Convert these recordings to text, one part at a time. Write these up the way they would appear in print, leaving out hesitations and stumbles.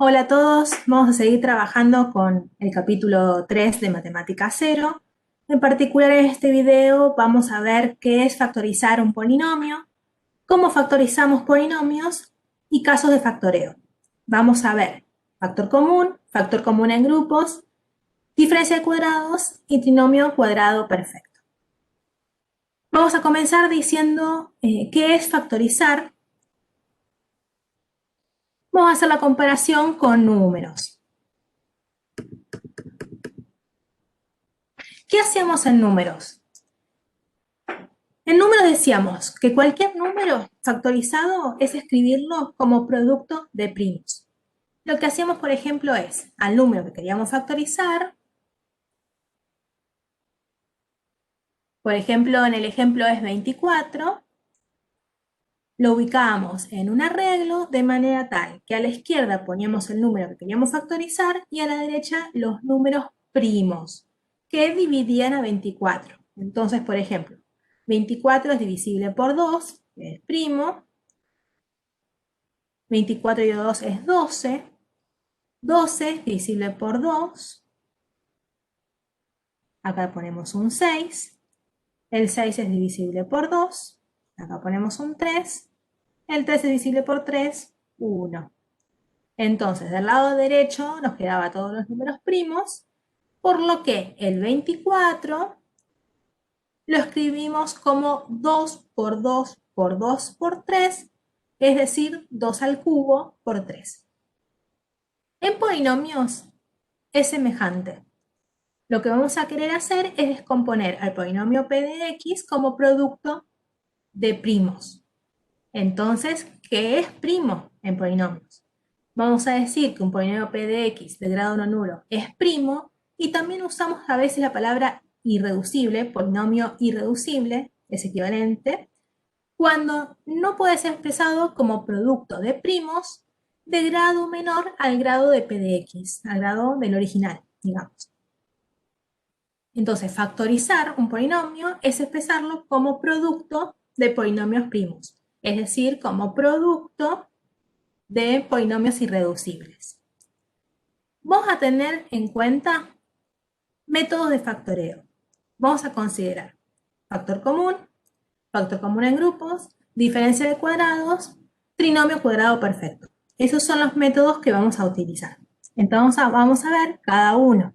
Hola a todos, vamos a seguir trabajando con el capítulo 3 de Matemática Cero. En particular en este video vamos a ver qué es factorizar un polinomio, cómo factorizamos polinomios y casos de factoreo. Vamos a ver factor común en grupos, diferencia de cuadrados y trinomio cuadrado perfecto. Vamos a comenzar diciendo qué es factorizar. Vamos a hacer la comparación con números. ¿Qué hacíamos en números? En números decíamos que cualquier número factorizado es escribirlo como producto de primos. Lo que hacíamos, por ejemplo, es al número que queríamos factorizar, por ejemplo, en el ejemplo es 24, lo ubicábamos en un arreglo de manera tal que a la izquierda poníamos el número que queríamos factorizar y a la derecha los números primos que dividían a 24. Entonces, por ejemplo, 24 es divisible por 2, que es primo. 24 y 2 es 12. 12 divisible por 2. Acá ponemos un 6. El 6 es divisible por 2. Acá ponemos un 3. El 3 es divisible por 3. 1. Entonces, del lado derecho nos quedaban todos los números primos, por lo que el 24 lo escribimos como 2 por 2 por 2 por 3, es decir, 2 al cubo por 3. En polinomios es semejante. Lo que vamos a querer hacer es descomponer al polinomio p de x como producto de primos. Entonces, ¿qué es primo en polinomios? Vamos a decir que un polinomio p de x de grado no nulo es primo y también usamos a veces la palabra irreducible, polinomio irreducible, es equivalente, cuando no puede ser expresado como producto de primos de grado menor al grado de p de x, al grado del original, digamos. Entonces, factorizar un polinomio es expresarlo como producto de polinomios primos, es decir, como producto de polinomios irreducibles. Vamos a tener en cuenta métodos de factoreo. Vamos a considerar factor común en grupos, diferencia de cuadrados, trinomio cuadrado perfecto. Esos son los métodos que vamos a utilizar. Entonces vamos a ver cada uno.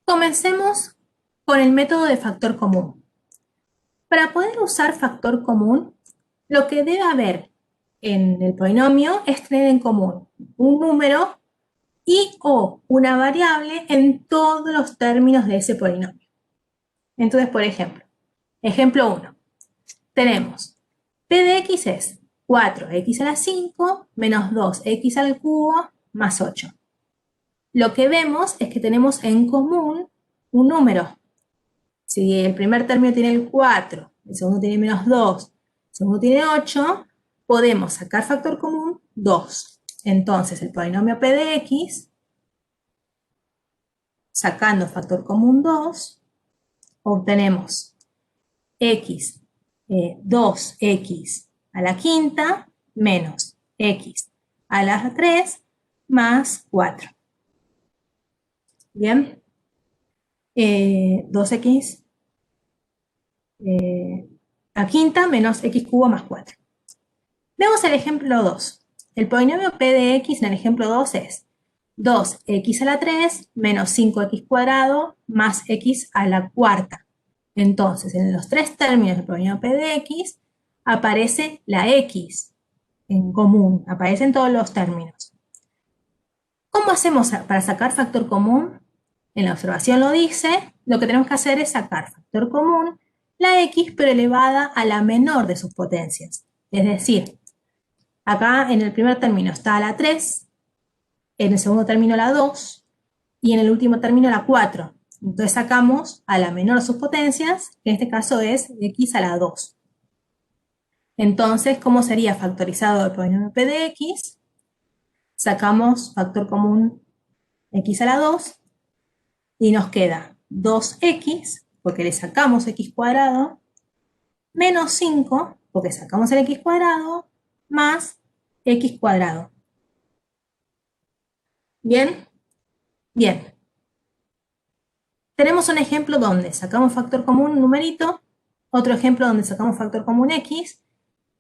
Comencemos con el método de factor común. Para poder usar factor común, lo que debe haber en el polinomio es tener en común un número y o una variable en todos los términos de ese polinomio. Entonces, por ejemplo, ejemplo 1. Tenemos p de x es 4x a la 5 menos 2x al cubo más 8. Lo que vemos es que tenemos en común un número. Si el primer término tiene el 4, el segundo tiene menos 2, el segundo tiene 8, podemos sacar factor común 2. Entonces, el polinomio p de x, sacando factor común 2, obtenemos x, 2x a la quinta menos x a la 3 más 4. Bien, 2x a quinta menos x cubo más 4. Vemos el ejemplo 2. El polinomio p de x en el ejemplo 2 es 2x a la 3 menos 5x cuadrado más x a la cuarta. Entonces, en los tres términos del polinomio p de x aparece la x en común, aparece en todos los términos. ¿Cómo hacemos para sacar factor común? En la observación lo dice, lo que tenemos que hacer es sacar factor común la x pero elevada a la menor de sus potencias. Es decir, acá en el primer término está la 3, en el segundo término la 2 y en el último término la 4. Entonces sacamos a la menor de sus potencias, que en este caso es x a la 2. Entonces, ¿cómo sería factorizado el polinomio p de x? Sacamos factor común x a la 2 y nos queda 2x, porque le sacamos x cuadrado, menos 5, porque sacamos el x cuadrado, más x cuadrado. ¿Bien? Bien. Tenemos un ejemplo donde sacamos factor común un numerito, otro ejemplo donde sacamos factor común x,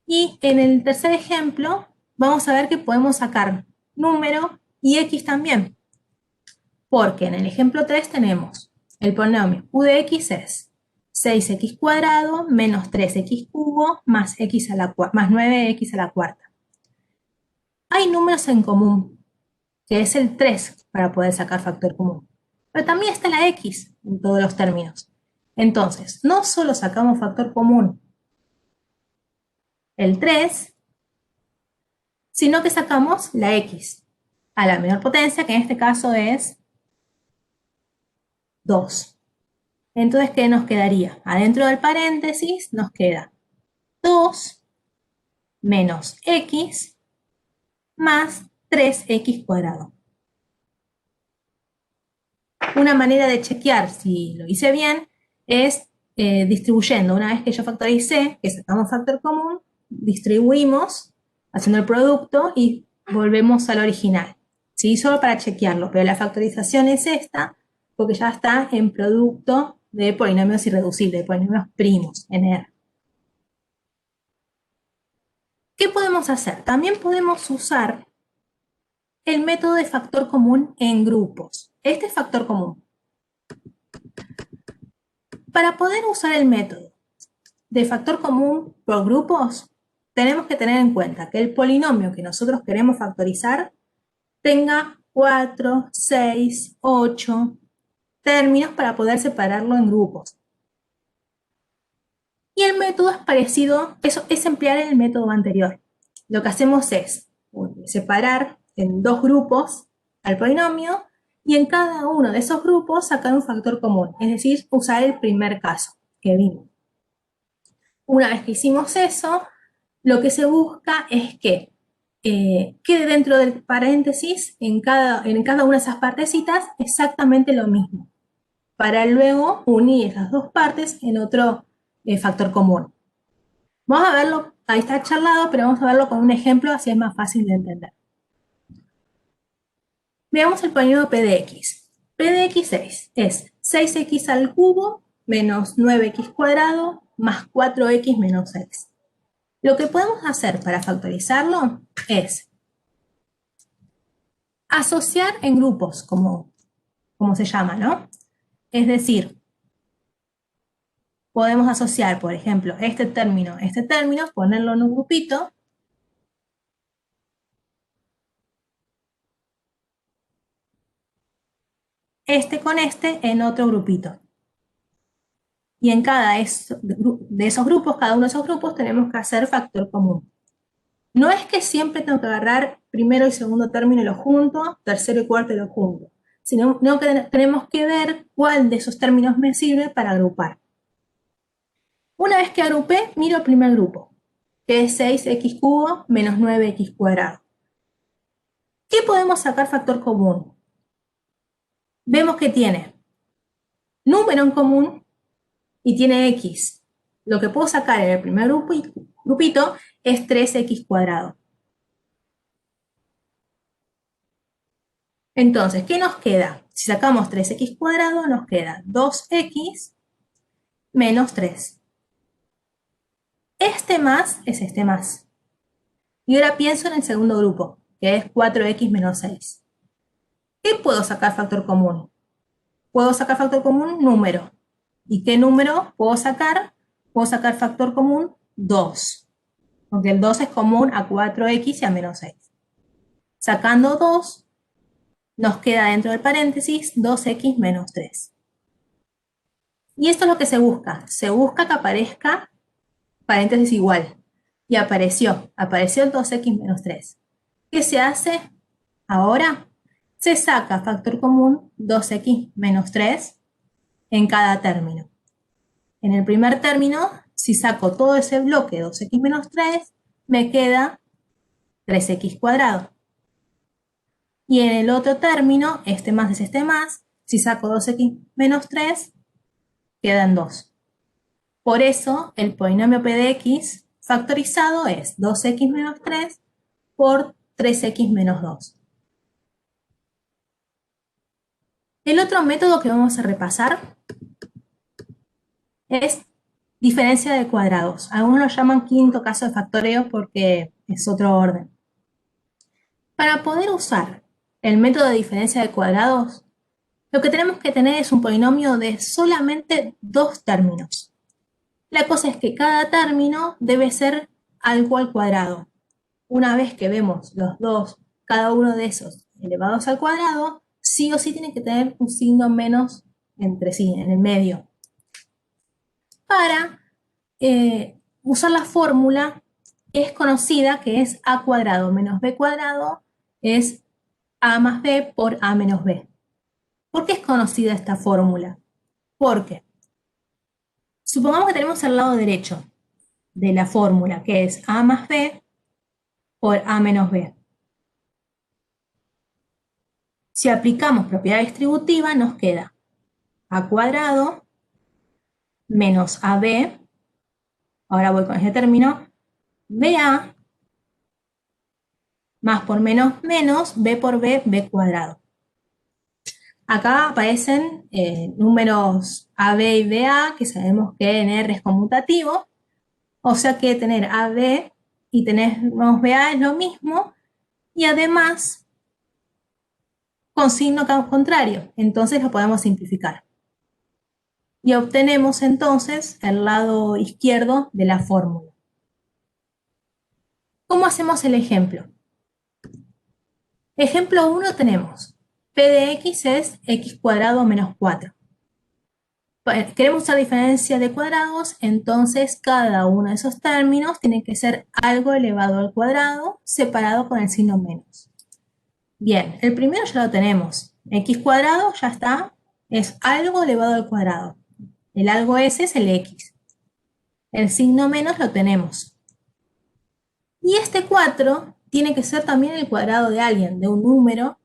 y en el tercer ejemplo vamos a ver que podemos sacar número y x también, porque en el ejemplo 3 tenemos el polinomio u de x es 6x cuadrado menos 3x cubo más, más 9x a la cuarta. Hay números en común, que es el 3 para poder sacar factor común. Pero también está la x en todos los términos. Entonces, no solo sacamos factor común el 3, sino que sacamos la x a la menor potencia, que en este caso es 2. Entonces, ¿qué nos quedaría? Adentro del paréntesis nos queda 2 menos x más 3x cuadrado. Una manera de chequear si lo hice bien es distribuyendo. Una vez que yo factoricé, que sacamos factor común, distribuimos haciendo el producto y volvemos al original. ¿Sí? Solo para chequearlo, pero la factorización es esta porque ya está en producto de polinomios irreducibles, de polinomios primos en R. ¿Qué podemos hacer? También podemos usar el método de factor común en grupos. Este es factor común. Para poder usar el método de factor común por grupos, tenemos que tener en cuenta que el polinomio que nosotros queremos factorizar tenga 4, 6, 8 términos para poder separarlo en grupos. Y el método es parecido, eso es emplear el método anterior. Lo que hacemos es separar en dos grupos al polinomio y en cada uno de esos grupos sacar un factor común, es decir, usar el primer caso que vimos. Una vez que hicimos eso, lo que se busca es que quede dentro del paréntesis en cada una de esas partecitas exactamente lo mismo, para luego unir esas dos partes en otro factor común. Vamos a verlo, ahí está charlado, pero vamos a verlo con un ejemplo, así es más fácil de entender. Veamos el polinomio p de x. P de x es 6x al cubo menos 9x cuadrado más 4x menos 6. Lo que podemos hacer para factorizarlo es asociar en grupos, como se llama, ¿no? Es decir, podemos asociar, por ejemplo, este término, ponerlo en un grupito, este con este en otro grupito. Y en cada de esos grupos, cada uno de esos grupos, tenemos que hacer factor común. No es que siempre tengo que agarrar primero y segundo término y lo junto, tercero y cuarto y lo junto, sino que tenemos que ver cuál de esos términos me sirve para agrupar. Una vez que agrupé, miro el primer grupo, que es 6x cubo menos 9x cuadrado. ¿Qué podemos sacar factor común? Vemos que tiene número en común y tiene x. Lo que puedo sacar en el primer grupito es 3x cuadrado. Entonces, ¿qué nos queda? Si sacamos 3x cuadrado, nos queda 2x menos 3. Este más es este más. Y ahora pienso en el segundo grupo, que es 4x menos 6. ¿Qué puedo sacar factor común? Puedo sacar factor común número. ¿Y qué número puedo sacar? Puedo sacar factor común 2. Porque el 2 es común a 4x y a menos 6. Sacando 2, nos queda dentro del paréntesis 2x menos 3. Y esto es lo que se busca. Se busca que aparezca paréntesis igual. Y apareció el 2x menos 3. ¿Qué se hace ahora? Se saca factor común 2x menos 3 en cada término. En el primer término, si saco todo ese bloque 2x menos 3, me queda 3x cuadrado. Y en el otro término, este más es este más, si saco 2x menos 3, quedan 2. Por eso, el polinomio p de x factorizado es 2x menos 3 por 3x menos 2. El otro método que vamos a repasar es diferencia de cuadrados. Algunos lo llaman quinto caso de factoreo porque es otro orden. Para poder usar el método de diferencia de cuadrados, lo que tenemos que tener es un polinomio de solamente dos términos. La cosa es que cada término debe ser algo al cuadrado. Una vez que vemos los dos, cada uno de esos elevados al cuadrado, sí o sí tiene que tener un signo menos entre sí, en el medio. Para usar la fórmula es conocida, que es a cuadrado menos b cuadrado es a más b por a menos b. ¿Por qué es conocida esta fórmula? Porque supongamos que tenemos el lado derecho de la fórmula, que es a más b por a menos b. Si aplicamos propiedad distributiva, nos queda a cuadrado menos ab, ahora voy con este término, ba más por menos menos b por b, b cuadrado. Acá aparecen números AB y BA, que sabemos que en R es conmutativo, o sea que tener AB y tenemos BA es lo mismo, y además con signo contrario, entonces lo podemos simplificar. Y obtenemos entonces el lado izquierdo de la fórmula. ¿Cómo hacemos el ejemplo? Ejemplo 1 tenemos p de x es x cuadrado menos 4. Queremos usar diferencia de cuadrados, entonces cada uno de esos términos tiene que ser algo elevado al cuadrado separado con el signo menos. Bien, el primero ya lo tenemos. X cuadrado ya está, es algo elevado al cuadrado. El algo ese es el x. El signo menos lo tenemos. Y este 4 tiene que ser también el cuadrado de alguien, de un número,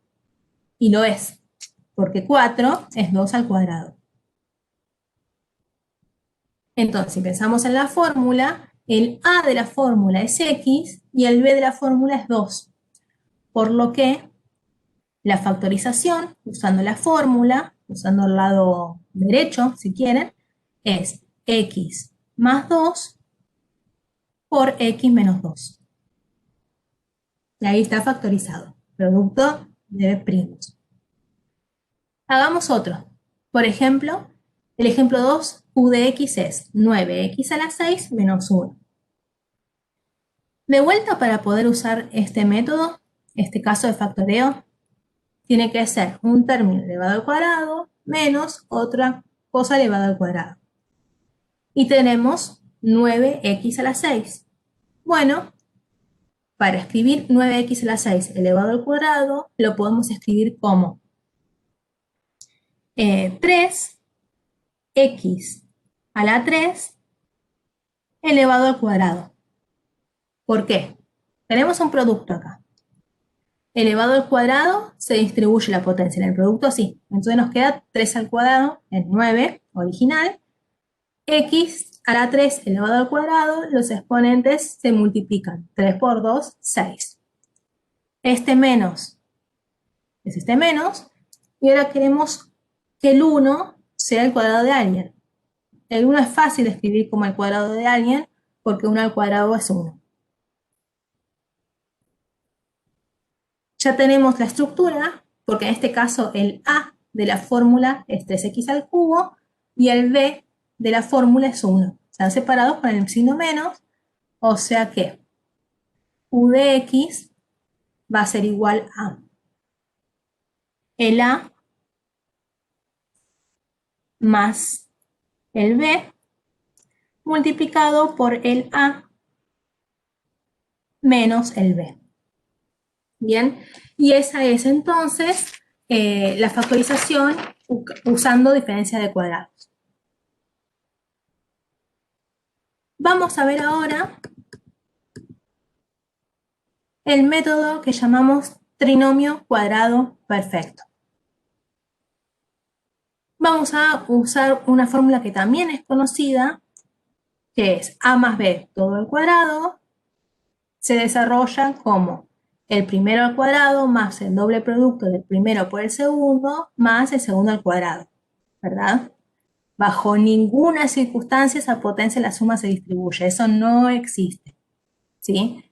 y lo es, porque 4 es 2 al cuadrado. Entonces, si pensamos en la fórmula, el a de la fórmula es x y el b de la fórmula es 2. Por lo que la factorización, usando la fórmula, usando el lado derecho, si quieren, es x más 2 por x menos 2. Y ahí está factorizado, producto de primos. Hagamos otro. Por ejemplo, el ejemplo 2, u de x es 9x a la 6 menos 1. De vuelta, para poder usar este método, este caso de factoreo, tiene que ser un término elevado al cuadrado menos otra cosa elevada al cuadrado. Y tenemos 9x a la 6. Bueno, para escribir 9x a la 6 elevado al cuadrado, lo podemos escribir como 3x a la 3 elevado al cuadrado. ¿Por qué? Tenemos un producto acá. Elevado al cuadrado se distribuye la potencia. En el producto sí. Entonces nos queda 3 al cuadrado, es 9 original. X a la 3 elevado al cuadrado, los exponentes se multiplican. 3 por 2, 6. Este menos es este menos. Y ahora queremos que el 1 sea el cuadrado de alguien. El 1 es fácil de escribir como el cuadrado de alguien porque 1 al cuadrado es 1. Ya tenemos la estructura, porque en este caso el a de la fórmula es 3x al cubo y el b de la fórmula es 1. Están separados con el signo menos, o sea que u de x va a ser igual a el a más el b multiplicado por el a menos el b. Bien, y esa es entonces la factorización usando diferencia de cuadrados. Vamos a ver ahora el método que llamamos trinomio cuadrado perfecto. Vamos a usar una fórmula que también es conocida, que es a más b todo al cuadrado, se desarrolla como el primero al cuadrado más el doble producto del primero por el segundo más el segundo al cuadrado, ¿verdad? Bajo ninguna circunstancia esa potencia de la suma se distribuye, eso no existe, ¿sí?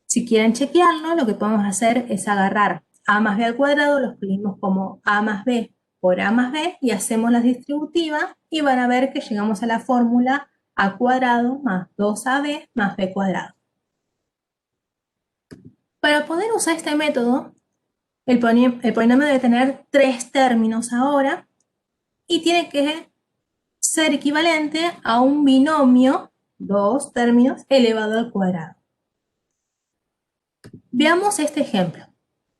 Si quieren chequearlo, lo que podemos hacer es agarrar a más b al cuadrado, lo escribimos como a más b por a más b y hacemos la distributiva y van a ver que llegamos a la fórmula a cuadrado más 2ab más b cuadrado. Para poder usar este método, el polinomio debe tener 3 términos ahora y tiene que ser equivalente a un binomio, 2 términos, elevado al cuadrado. Veamos este ejemplo.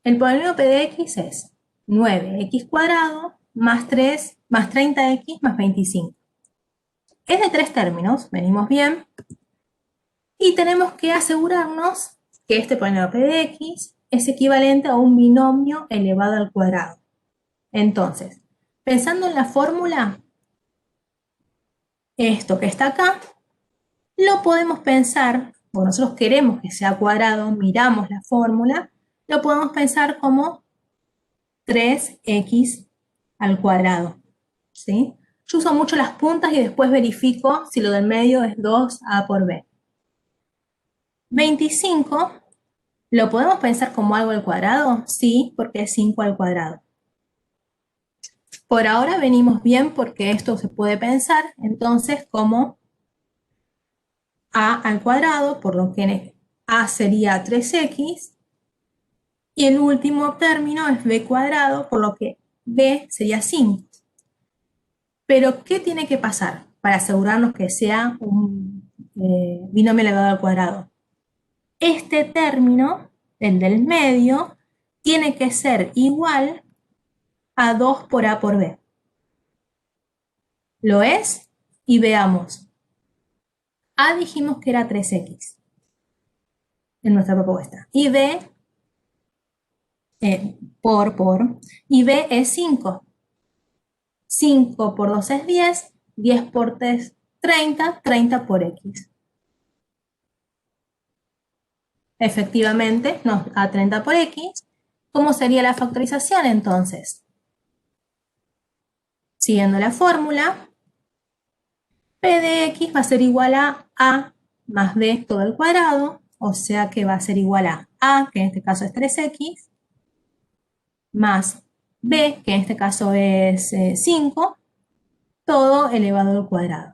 El polinomio p de x es 9x cuadrado más 3 más 30x más 25. Es de 3 términos, venimos bien, y tenemos que asegurarnos que este polinomio p de x es equivalente a un binomio elevado al cuadrado. Entonces, pensando en la fórmula, esto que está acá, lo podemos pensar, o nosotros queremos que sea cuadrado, miramos la fórmula, lo podemos pensar como 3x al cuadrado, ¿sí? Yo uso mucho las puntas y después verifico si lo del medio es 2a por b. 25, ¿lo podemos pensar como algo al cuadrado? Sí, porque es 5 al cuadrado. Por ahora venimos bien porque esto se puede pensar entonces como a al cuadrado, por lo que a sería 3x, y el último término es b cuadrado, por lo que b sería 5. Pero, ¿qué tiene que pasar para asegurarnos que sea un binomio elevado al cuadrado? Este término, el del medio, tiene que ser igual a 2 por a por b. ¿Lo es? Y veamos. A dijimos que era 3x en nuestra propuesta. Y b, y b es 5. 5 por 2 es 10, 10 por 3, 30, 30 por x. Efectivamente, nos da 30 por x. ¿Cómo sería la factorización entonces? Siguiendo la fórmula, p de x va a ser igual a más b todo al cuadrado, o sea que va a ser igual a, que en este caso es 3x, más b, que en este caso es 5, todo elevado al cuadrado.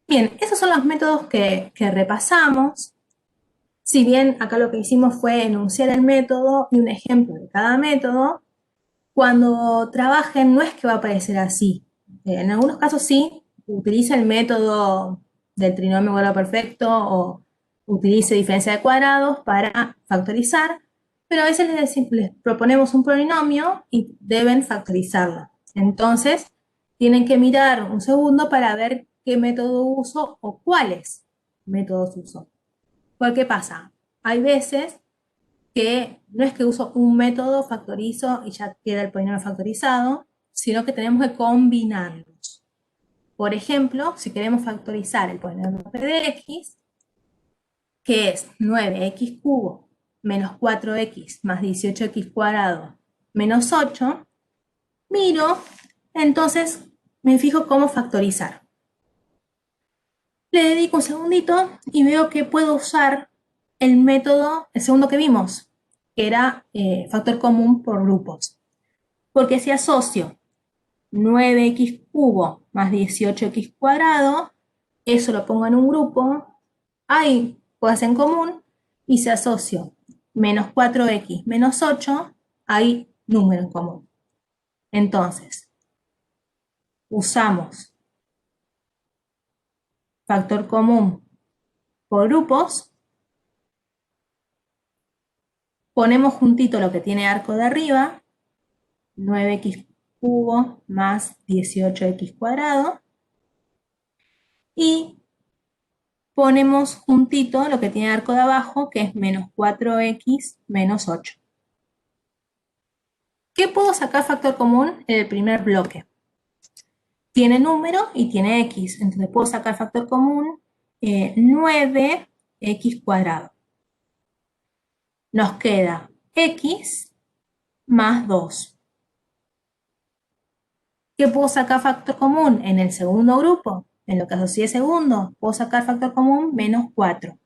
Bien, esos son los métodos que repasamos. Si bien acá lo que hicimos fue enunciar el método y un ejemplo de cada método, cuando trabajen no es que va a aparecer así. En algunos casos sí, utiliza el método del trinomio cuadrado perfecto o utilice diferencia de cuadrados para factorizar, pero a veces les proponemos un polinomio y deben factorizarlo. Entonces, tienen que mirar un segundo para ver qué método uso o cuáles métodos uso. ¿Qué pasa? Hay veces que no es que uso un método, factorizo y ya queda el polinomio factorizado, sino que tenemos que combinarlos. Por ejemplo, si queremos factorizar el polinomio p de x, que es 9x cubo menos 4x más 18x cuadrado menos 8, miro, entonces me fijo cómo factorizar. Le dedico un segundito y veo que puedo usar el método, el segundo que vimos, que era factor común por grupos. Porque si asocio 9x cubo más 18x cuadrado, eso lo pongo en un grupo, hay cosas en común, y si asocio menos 4x menos 8, hay número en común. Entonces, usamos factor común por grupos, ponemos juntito lo que tiene arco de arriba, 9x cubo más 18x cuadrado, y ponemos juntito lo que tiene arco de abajo, que es menos 4x menos 8. ¿Qué puedo sacar factor común en el primer bloque? tiene número y tiene x. Entonces puedo sacar factor común 9x cuadrado. Nos queda x más 2. ¿Qué puedo sacar factor común en el segundo grupo? En lo que asocié segundo, puedo sacar factor común menos 4.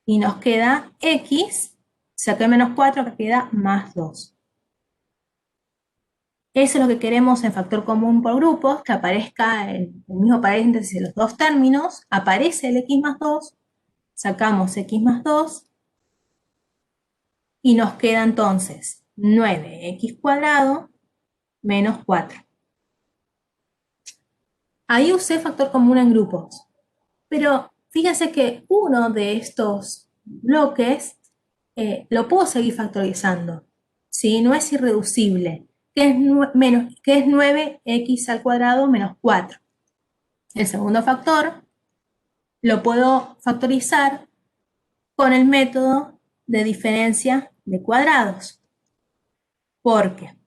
Y nos queda x, saqué menos 4, que queda más 2. Eso es lo que queremos en factor común por grupos, que aparezca el mismo paréntesis de los dos términos, aparece el x más 2, sacamos x más 2, y nos queda entonces 9x cuadrado menos 4. Ahí usé factor común en grupos, pero fíjense que uno de estos bloques lo puedo seguir factorizando, ¿sí? No es irreducible, que es 9x al cuadrado menos 4. El segundo factor lo puedo factorizar con el método de diferencia de cuadrados, porque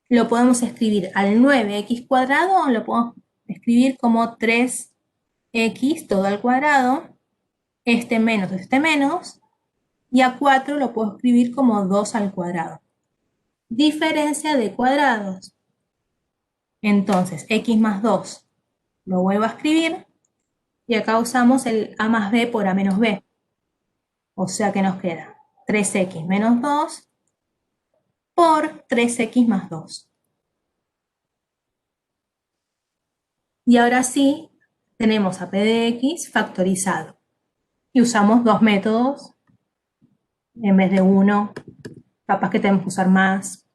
lo podemos escribir al 9x cuadrado o lo podemos escribir como 3x todo al cuadrado, este menos, y a 4 lo puedo escribir como 2 al cuadrado. Diferencia de cuadrados. Entonces, x más 2 lo vuelvo a escribir y acá usamos el a más b por a menos b. O sea que nos queda 3x menos 2 por 3x más 2. Y ahora sí, tenemos a p de x factorizado. Y usamos dos métodos en vez de uno. Capaz que tenemos que usar más.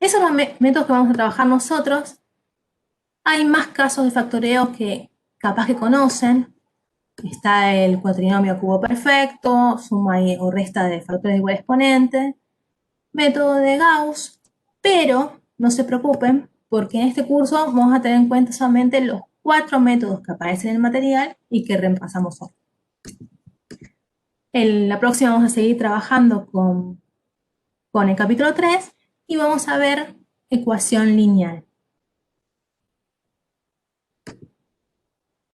Esos son los métodos que vamos a trabajar nosotros. Hay más casos de factoreo que capaz que conocen. Está el cuatrinomio cubo perfecto, suma o resta de factores de igual exponente, método de Gauss, pero no se preocupen porque en este curso vamos a tener en cuenta solamente los 4 métodos que aparecen en el material y que repasamos hoy. En la próxima vamos a seguir trabajando con el capítulo 3 y vamos a ver ecuación lineal.